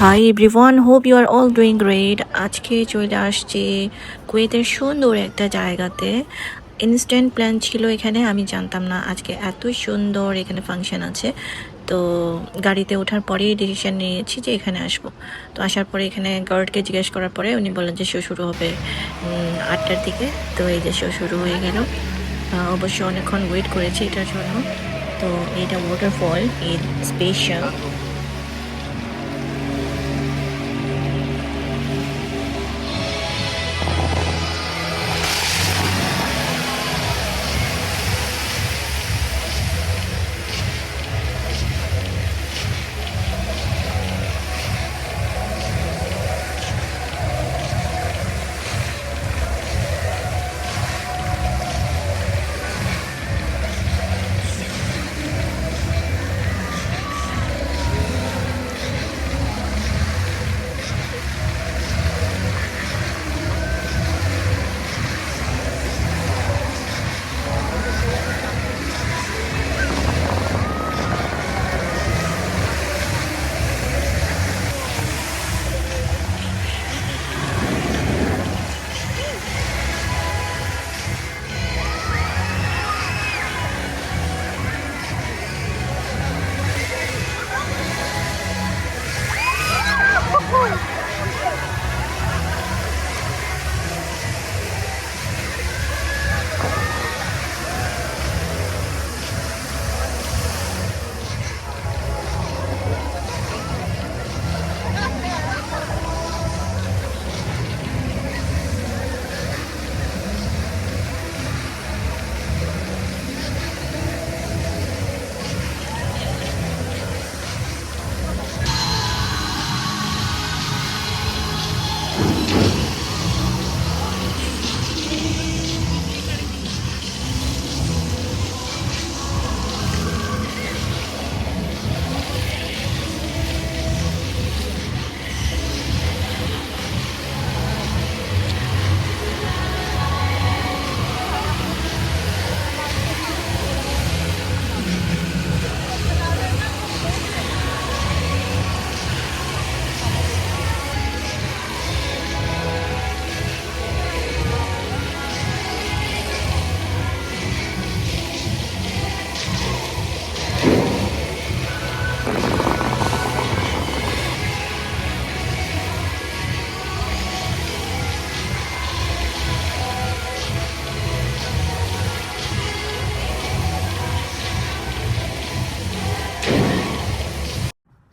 High everyone, hope you are all doing great. আজকে চলে আসছি কুয়েতের সুন্দর একটা জায়গাতে। ইনস্ট্যান্ট প্ল্যান ছিল এখানে, আমি জানতাম না আজকে এত সুন্দর এখানে ফাংশন আছে। তো গাড়িতে ওঠার পরেই ডিসিশন নিয়েছি যে এখানে আসবো। তো আসার পরে এখানে গার্ডকে জিজ্ঞেস করার পরে উনি বললেন যে শো শুরু হবে 8টার দিকে। তো এই যে শো শুরু হয়ে গেল। অবশ্য অনেকক্ষণ ওয়েট করেছি এটার জন্য। তো এটা waterfall in special.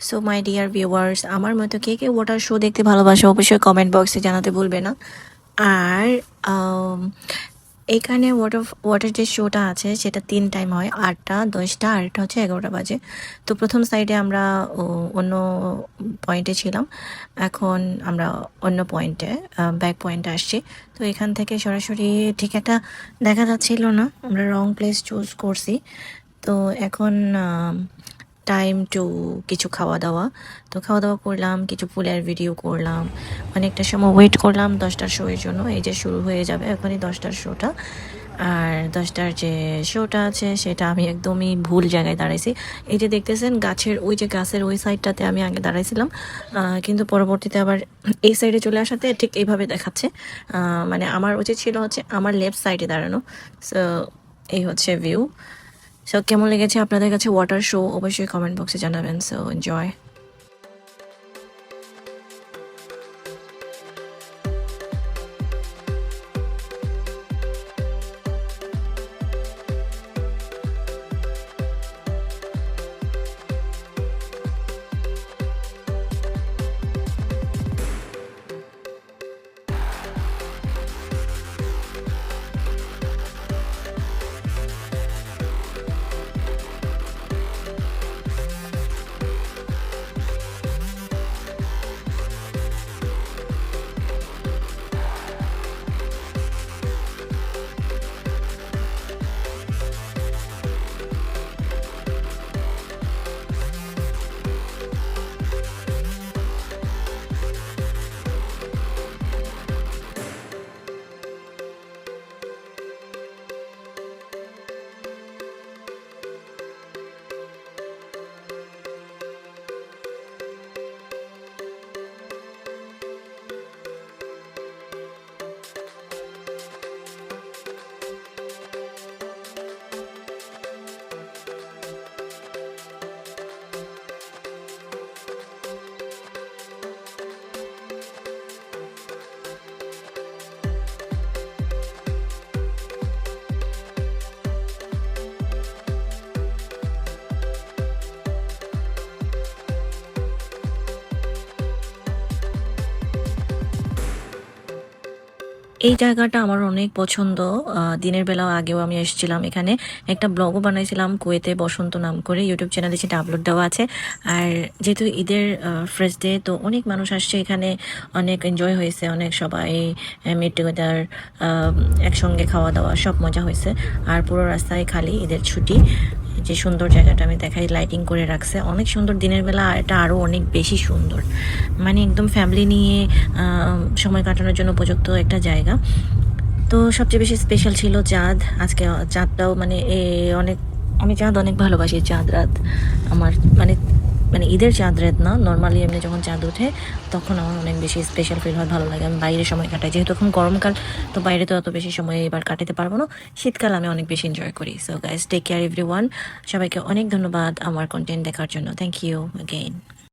So my dear viewers, আমার মতো কে কে ওয়াটার শো দেখতে ভালোবাসে অবশ্যই কমেন্ট বক্সে জানাতে ভুলবে না। আর এখানে ওয়াটার যে শোটা আছে সেটা 3 টাইম হয়, 8টা, 10টা আর একটা হচ্ছে 11টা বাজে। তো প্রথম সাইডে আমরা অন্য পয়েন্টে ছিলাম, এখন আমরা অন্য পয়েন্টে ব্যাক পয়েন্টে আসছি। তো এখান থেকে সরাসরি ঠিক একটা দেখা যাচ্ছিল না, আমরা রং প্লেস চুজ করছি। তো এখন টাইম টু কিছু খাওয়া দাওয়া। তো খাওয়া দাওয়া করলাম, কিছু ফুলের ভিডিও করলাম, অনেকটা সময় ওয়েট করলাম 10টার শো এর জন্য। এই যে শুরু হয়ে যাবে এখনই 10টার শোটা। আর 10টার যে শোটা আছে সেটা আমি একদমই ভুল জায়গায় দাঁড়াইছি। এই যে দেখতেছেন গাছের ওই যে গাছের ওই সাইডটাতে আমি আগে দাঁড়াইছিলাম, কিন্তু পরবর্তীতে আবার এই সাইডে চলে আসাতে ঠিক এইভাবে দেখাচ্ছে। মানে আমার উচিত ছিল হচ্ছে আমার লেফট সাইডে দাঁড়ানো। সো এই হচ্ছে ভিউ। সো কেমন লেগেছে আপনাদের কাছে ওয়াটার শো অবশ্যই কমেন্ট বক্সে জানাবেন। So enjoy. এই জায়গাটা আমার অনেক পছন্দ। দিনের বেলাও আগেও আমি এসেছিলাম এখানে, একটা ব্লগও বানাইছিলাম কুয়েতে বসন্ত নাম করে, ইউটিউব চ্যানেলে সেটা আপলোড দেওয়া আছে। আর যেহেতু ঈদের ফার্স্ট ডে, তো অনেক মানুষ আসছে এখানে, অনেক এনজয় হয়েছে, অনেক সবাই মিট টুগেদার, একসঙ্গে খাওয়া দাওয়া সব মজা হয়েছে। আর পুরো রাস্তায় খালি, ঈদের ছুটি। যে সুন্দর জায়গাটা আমি দেখাই, লাইটিং করে রাখছে অনেক সুন্দর দিনের বেলা, আর এটা আরও অনেক বেশি সুন্দর, মানে একদম ফ্যামিলি নিয়ে সময় কাটানোর জন্য উপযুক্ত একটা জায়গা। তো সবচেয়ে বেশি স্পেশাল ছিল চাঁদ। আজকে চাঁদটাও মানে অনেক, আমি চাঁদ অনেক ভালোবাসি। চাঁদ রাত আমার মানে মানে ঈদের চাঁদ রাত না, নর্মালি এমনি যখন চাঁদ ওঠে তখন আমার অনেক বেশি স্পেশাল ফিল হয়, ভালো লাগে। আমি বাইরে সময় কাটাই, যেহেতু এখন গরমকাল, তো বাইরে তো অত বেশি সময় এবার কাটাতে পারবো না। শীতকাল আমি অনেক বেশি এনজয় করি। So guys, take care everyone. সবাইকে অনেক ধন্যবাদ আমার কন্টেন্ট দেখার জন্য। Thank you again.